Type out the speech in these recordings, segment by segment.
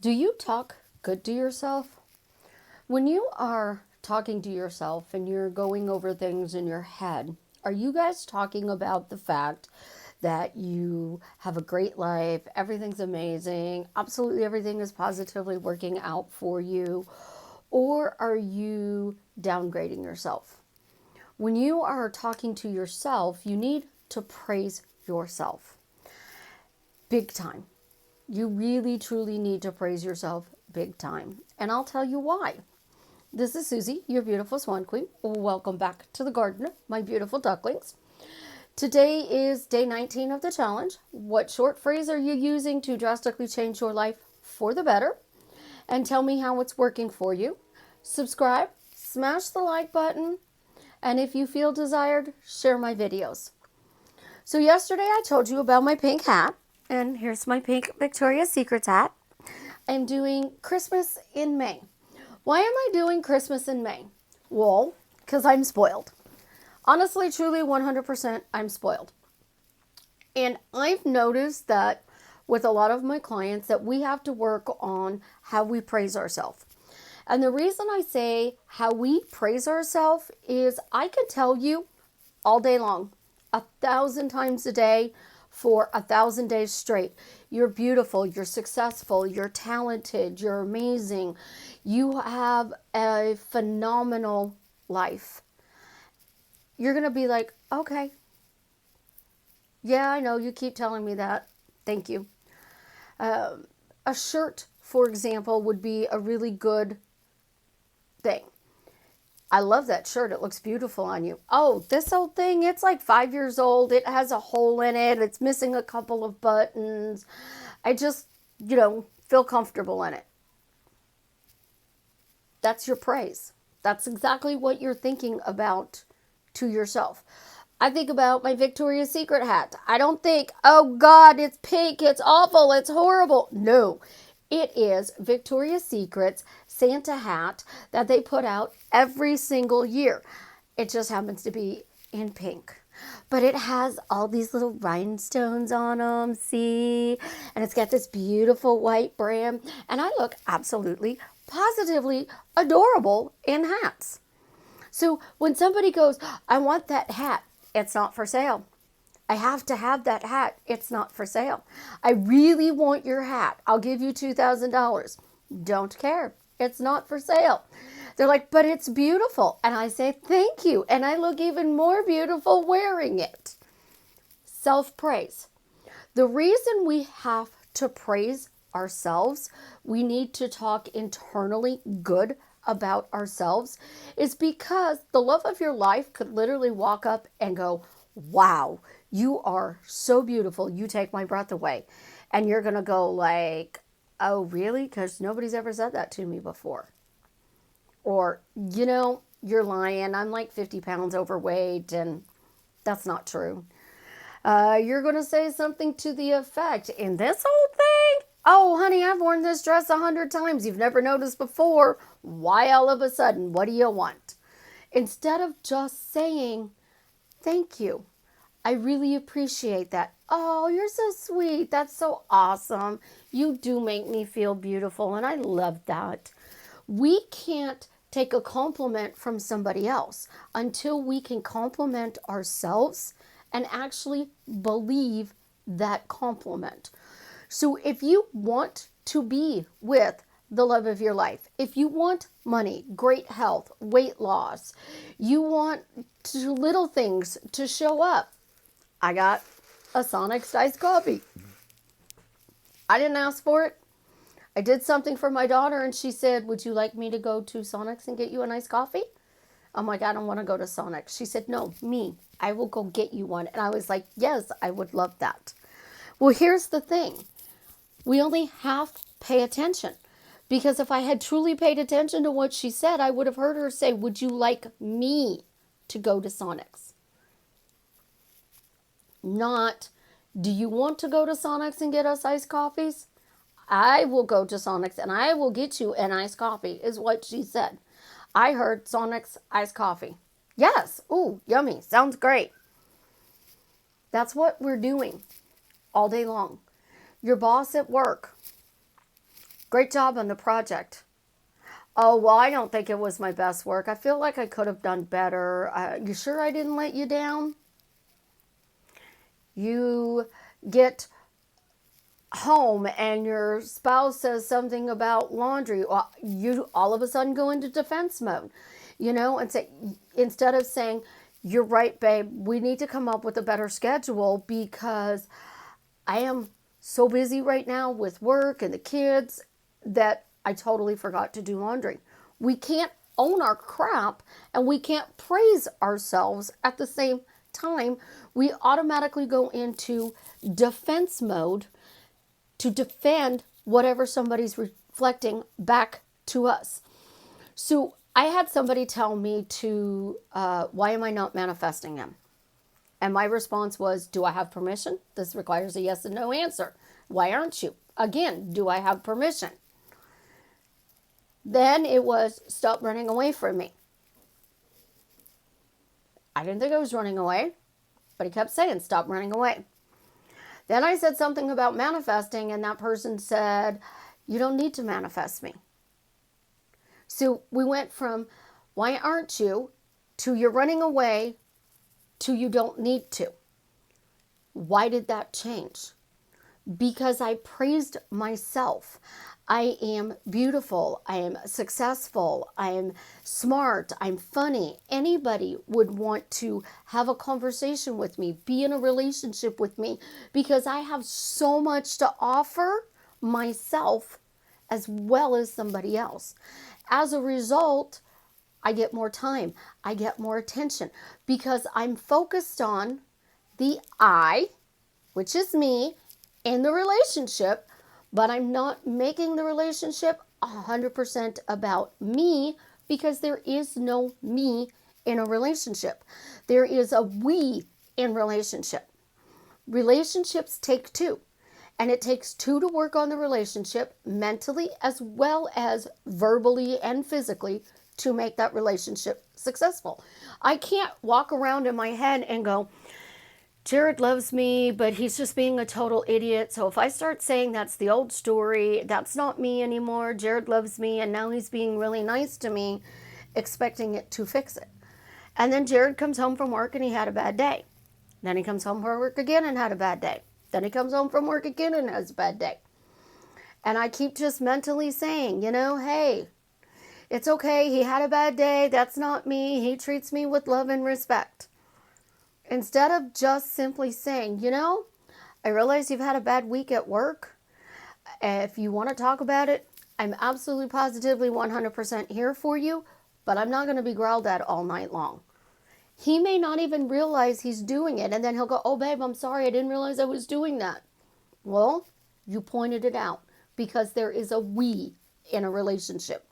Do you talk good to yourself? When you are talking to yourself and you're going over things in your head, are you guys talking about the fact that you have a great life, everything's amazing, absolutely everything is positively working out for you? Or are you downgrading yourself? When you are talking to yourself, you need to praise yourself big time. You really, truly need to praise yourself big time. And I'll tell you why. This is Susie, your beautiful swan queen. Welcome back to the garden, my beautiful ducklings. Today is day 19 of the challenge. What short phrase are you using to drastically change your life for the better? And tell me how it's working for you. Subscribe, smash the like button, and if you feel desired, share my videos. So yesterday I told you about my pink hat, and here's my pink Victoria's Secret hat. I'm doing Christmas in May. Why am I doing Christmas in May? Well, because I'm spoiled. Honestly, truly, 100% I'm spoiled. And I've noticed that with a lot of my clients that we have to work on how we praise ourselves. And the reason I say how we praise ourselves is I could tell you all day long, 1,000 times a day for 1,000 days straight. You're beautiful, you're successful, you're talented, you're amazing. You have a phenomenal life. You're going to be like, okay, yeah, I know, you keep telling me that. Thank you. A shirt, for example, would be a really good thing. I love that shirt. It looks beautiful on you. Oh, this old thing, it's like 5 years old. It has a hole in it. It's missing a couple of buttons. I just, feel comfortable in it. That's your praise. That's exactly what you're thinking about to yourself. I think about my Victoria's Secret hat. I don't think, oh God, it's pink, it's awful, it's horrible. No, it is Victoria's Secret's Santa hat that they put out every single year. It just happens to be in pink. But it has all these little rhinestones on them, see? And it's got this beautiful white brim. And I look absolutely, positively adorable in hats. So when somebody goes, I want that hat, it's not for sale. I have to have that hat. It's not for sale. I really want your hat. I'll give you $2,000. Don't care. It's not for sale. They're like, but it's beautiful. And I say, thank you. And I look even more beautiful wearing it. Self-praise. The reason we have to praise ourselves, we need to talk internally good about ourselves, is because the love of your life could literally walk up and go, wow, you are so beautiful. You take my breath away. And you're going to go like, oh, really? Because nobody's ever said that to me before. Or, you're lying. I'm like 50 pounds overweight, and that's not true. You're going to say something to the effect, in this whole thing? Oh, honey, I've worn this dress 100 times. You've never noticed before. Why all of a sudden? What do you want? Instead of just saying, thank you. I really appreciate that. Oh, you're so sweet. That's so awesome. You do make me feel beautiful, and I love that. We can't take a compliment from somebody else until we can compliment ourselves and actually believe that compliment. So if you want to be with the love of your life, if you want money, great health, weight loss, you want little things to show up, I got a Sonic's iced coffee. I didn't ask for it. I did something for my daughter and she said, would you like me to go to Sonic's and get you a nice coffee? I'm like, I don't want to go to Sonic's. She said, no, me. I will go get you one. And I was like, yes, I would love that. Well, here's the thing. We only half pay attention. Because if I had truly paid attention to what she said, I would have heard her say, would you like me to go to Sonic's? Not, do you want to go to Sonic's and get us iced coffees? I will go to Sonic's and I will get you an iced coffee, is what she said. I heard Sonic's iced coffee. Yes. Ooh, yummy. Sounds great. That's what we're doing all day long. Your boss at work Great job on the project. Oh, well, I don't think it was my best work. I feel like I could have done better. You sure I didn't let you down? You get home and your spouse says something about laundry, well, you all of a sudden go into defense mode, and say, instead of saying, you're right, babe, we need to come up with a better schedule because I am so busy right now with work and the kids that I totally forgot to do laundry. We can't own our crap and we can't praise ourselves at the same time. We automatically go into defense mode to defend whatever somebody's reflecting back to us. So I had somebody tell me why am I not manifesting them? And my response was, do I have permission? This requires a yes and no answer. Why aren't you? Again, do I have permission? Then it was, stop running away from me. I didn't think I was running away, but he kept saying, stop running away. Then I said something about manifesting, and that person said, you don't need to manifest me. So we went from, why aren't you, to you're running away, to you don't need to. Why did that change? Because I praised myself. I am beautiful. I am successful. I am smart. I'm funny. Anybody would want to have a conversation with me, be in a relationship with me, because I have so much to offer myself as well as somebody else. As a result, I get more time. I get more attention because I'm focused on the I, which is me, in the relationship, but I'm not making the relationship 100% about me because there is no me in a relationship. There is a we in relationship. Relationships take two, and it takes two to work on the relationship mentally as well as verbally and physically to make that relationship successful. I can't walk around in my head and go, Jared loves me, but he's just being a total idiot. So if I start saying that's the old story, that's not me anymore. Jared loves me, and now he's being really nice to me, expecting it to fix it. And then Jared comes home from work and he had a bad day. Then he comes home from work again and had a bad day. Then he comes home from work again and has a bad day. And I keep just mentally saying, hey, it's okay. He had a bad day. That's not me. He treats me with love and respect. Instead of just simply saying, I realize you've had a bad week at work. If you want to talk about it, I'm absolutely positively 100% here for you, but I'm not going to be growled at all night long. He may not even realize he's doing it, and then he'll go, oh, babe, I'm sorry. I didn't realize I was doing that. Well, you pointed it out because there is a we in a relationship.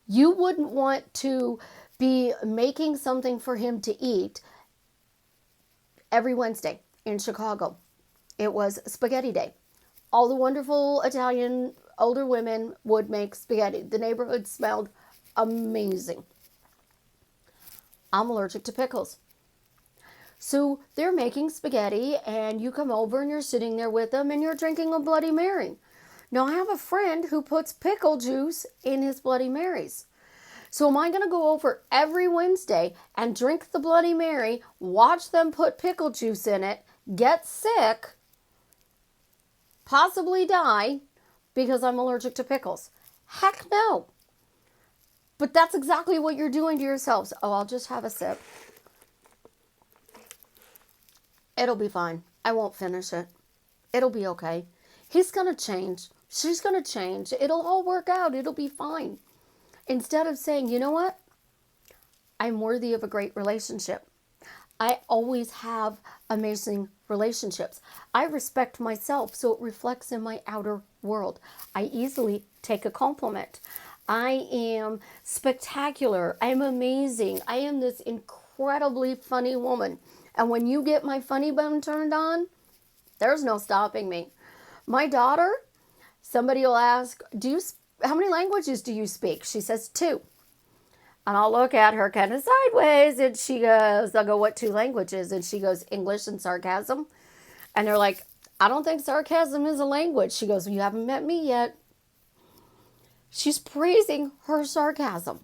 You wouldn't want to be making something for him to eat every Wednesday in Chicago. It was spaghetti day. All the wonderful Italian older women would make spaghetti. The neighborhood smelled amazing. I'm allergic to pickles. So they're making spaghetti and you come over and you're sitting there with them and you're drinking a Bloody Mary. Now I have a friend who puts pickle juice in his Bloody Marys. So am I going to go over every Wednesday and drink the Bloody Mary, watch them put pickle juice in it, get sick, possibly die because I'm allergic to pickles? Heck no. But that's exactly what you're doing to yourselves. Oh, I'll just have a sip. It'll be fine. I won't finish it. It'll be okay. He's going to change. She's going to change. It'll all work out. It'll be fine. Instead of saying, you know what? I'm worthy of a great relationship. I always have amazing relationships. I respect myself, so it reflects in my outer world. I easily take a compliment. I am spectacular. I am amazing. I am this incredibly funny woman. And when you get my funny bone turned on, there's no stopping me. My daughter, somebody will ask, how many languages do you speak? She says 2. And I'll look at her kind of sideways and I'll go, what 2 languages? And she goes, English and sarcasm. And they're like, I don't think sarcasm is a language. She goes, well, you haven't met me yet. She's praising her sarcasm.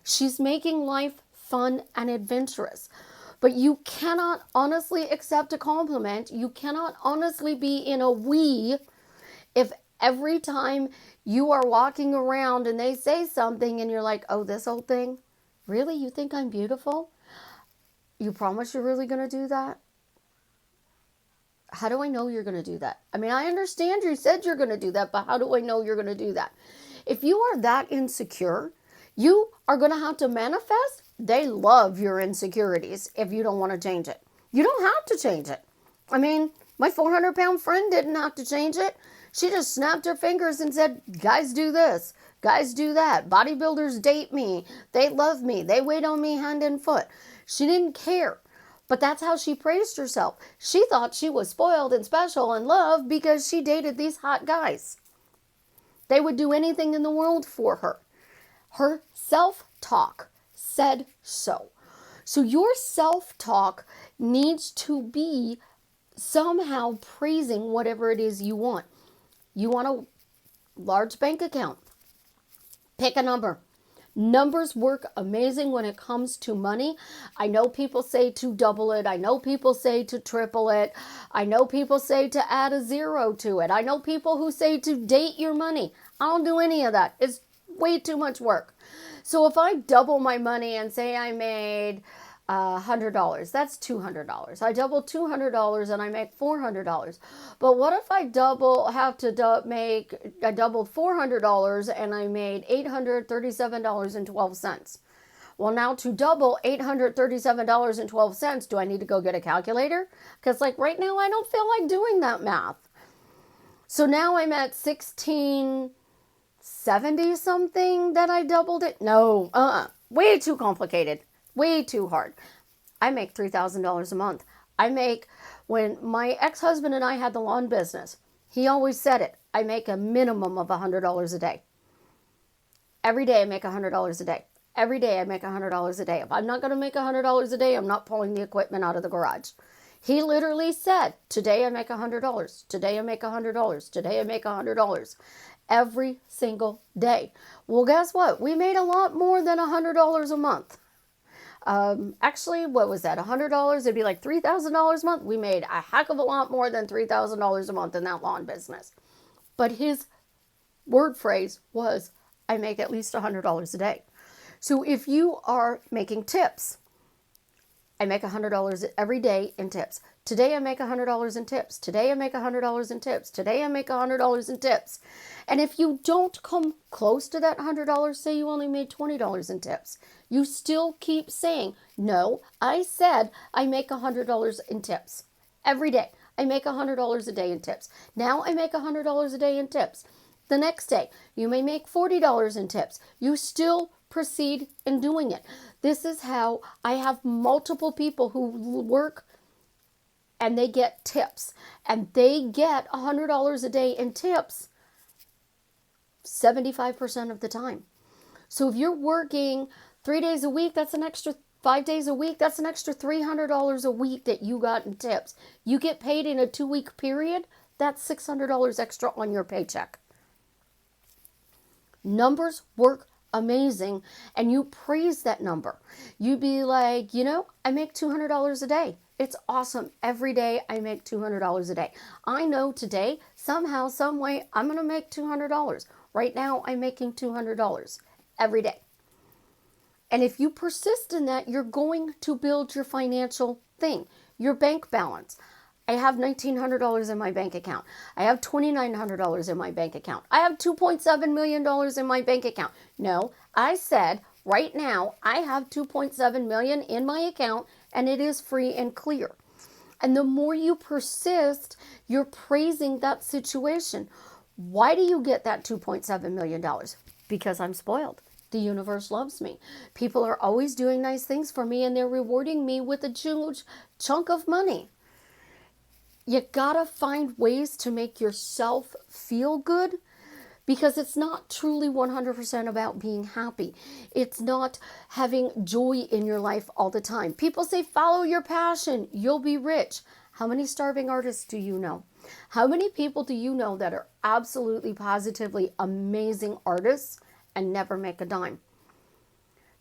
She's making life fun and adventurous. But you cannot honestly accept a compliment. You cannot honestly be in a we if every time you are walking around and they say something and you're like, oh, this old thing? Really? You think I'm beautiful? You promise you're really going to do that? How do I know you're going to do that? I mean, I understand you said you're going to do that, but how do I know you're going to do that? If you are that insecure, you are going to have to manifest. They love your insecurities if you don't want to change it. You don't have to change it. I mean, my 400-pound friend didn't have to change it. She just snapped her fingers and said, guys do this, guys do that. Bodybuilders date me. They love me. They wait on me hand and foot. She didn't care. But that's how she praised herself. She thought she was spoiled and special and loved because she dated these hot guys. They would do anything in the world for her. Her self-talk said so. So your self-talk needs to be somehow praising whatever it is you want. You want a large bank account. Pick a number. Numbers work amazing when it comes to money. I know people say to double it. I know people say to triple it. I know people say to add a zero to it. I know people who say to date your money. I don't do any of that. It's way too much work. So if I double my money and say I made $100, that's $200. I double $200 and I make $400. But what if I doubled $400 and I made $837.12? Well, now to double $837.12, do I need to go get a calculator? Because like right now, I don't feel like doing that math. So now I'm at 1670 something that I doubled it. No, way too complicated. Way too hard. I make $3,000 a month. When my ex-husband and I had the lawn business, he always said it, I make a minimum of $100 a day. Every day I make $100 a day. Every day I make $100 a day. If I'm not going to make $100 a day, I'm not pulling the equipment out of the garage. He literally said, today I make $100. Today I make $100. Today I make $100. Every single day. Well, guess what? We made a lot more than $100 a month. Actually, what was that? $100? It'd be like $3,000 a month. We made a heck of a lot more than $3,000 a month in that lawn business. But his word phrase was, I make at least $100 a day. So if you are making tips, I make $100 every day in tips. Today I make $100 in tips. Today I make $100 in tips. Today I make $100 in tips. And if you don't come close to that $100, say you only made $20 in tips, you still keep saying, no, I said I make $100 in tips. Every day I make $100 a day in tips. Now I make $100 a day in tips. The next day you may make $40 in tips. You still proceed in doing it. This is how I have multiple people who work and they get tips, and they get $100 a day in tips 75% of the time. So if you're working 3 days a week, that's an extra 5 days a week, that's an extra $300 a week that you got in tips. You get paid in a 2-week period, that's $600 extra on your paycheck. Numbers work amazing, and you praise that number. You be like, I make $200 a day. It's awesome. Every day I make $200 a day. I know today, somehow, some way, I'm going to make $200. Right now, I'm making $200 every day. And if you persist in that, you're going to build your financial thing, your bank balance. I have $1,900 in my bank account. I have $2,900 in my bank account. I have $2.7 million in my bank account. No, I said right now I have $2.7 million in my account, and it is free and clear. And the more you persist, you're praising that situation. Why do you get that $2.7 million? Because I'm spoiled. The universe loves me. People are always doing nice things for me, and they're rewarding me with a huge chunk of money. You gotta find ways to make yourself feel good, because it's not truly 100% about being happy. It's not having joy in your life all the time. People say, follow your passion, you'll be rich. How many starving artists do you know? How many people do you know that are absolutely positively amazing artists and never make a dime?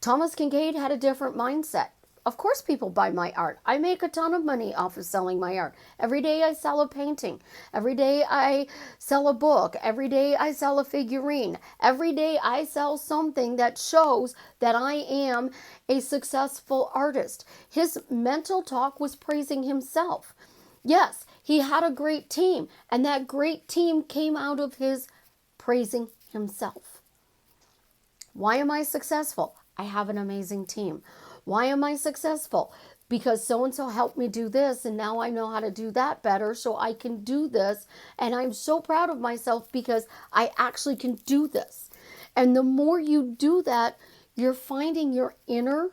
Thomas Kincaid had a different mindset. Of course, people buy my art. I make a ton of money off of selling my art. Every day I sell a painting. Every day I sell a book. Every day I sell a figurine. Every day I sell something that shows that I am a successful artist. His mental talk was praising himself. Yes, he had a great team, and that great team came out of his praising himself. Why am I successful? I have an amazing team. Why am I successful? Because so-and-so helped me do this, and now I know how to do that better, so I can do this. And I'm so proud of myself because I actually can do this. And the more you do that, you're finding your inner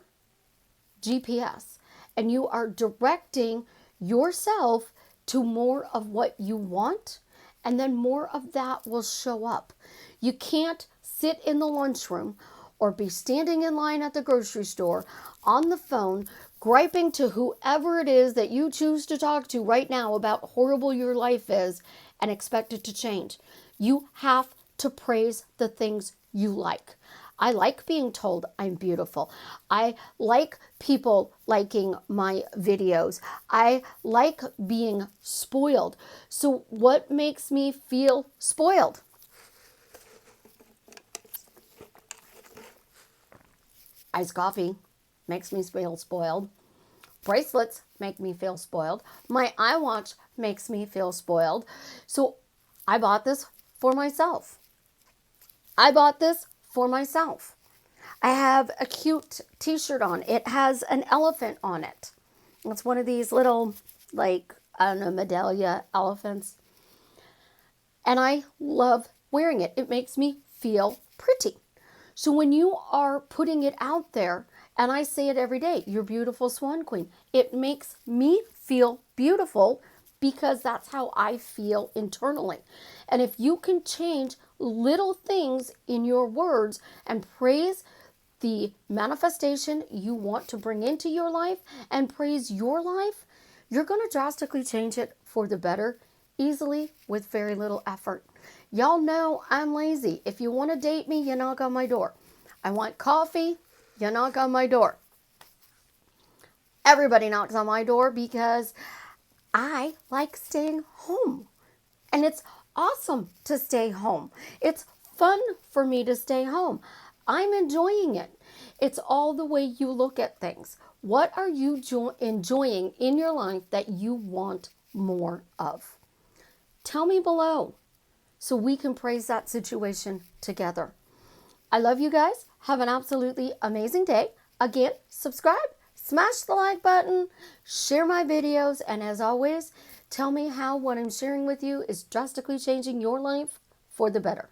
GPS, and you are directing yourself to more of what you want, and then more of that will show up. You can't sit in the lunchroom or be standing in line at the grocery store on the phone griping to whoever it is that you choose to talk to right now about how horrible your life is and expect it to change. You have to praise the things you like. I like being told I'm beautiful. I like people liking my videos. I like being spoiled. So what makes me feel spoiled? Iced coffee makes me feel spoiled. Bracelets make me feel spoiled. My iWatch makes me feel spoiled. So I bought this for myself. I bought this for myself. I have a cute t-shirt on. It has an elephant on it. It's one of these little, like, I don't know, medallia elephants. And I love wearing it. It makes me feel pretty. So when you are putting it out there, and I say it every day, you're beautiful, Swan Queen, it makes me feel beautiful because that's how I feel internally. And if you can change little things in your words and praise the manifestation you want to bring into your life and praise your life, you're going to drastically change it for the better, easily, with very little effort. Y'all know I'm lazy. If you want to date me, you knock on my door. I want coffee, you knock on my door. Everybody knocks on my door because I like staying home. And it's awesome to stay home. It's fun for me to stay home. I'm enjoying it. It's all the way you look at things. What are you enjoying in your life that you want more of? Tell me below so we can praise that situation together. I love you guys. Have an absolutely amazing day. Again, subscribe, smash the like button, share my videos, and as always, tell me how what I'm sharing with you is drastically changing your life for the better.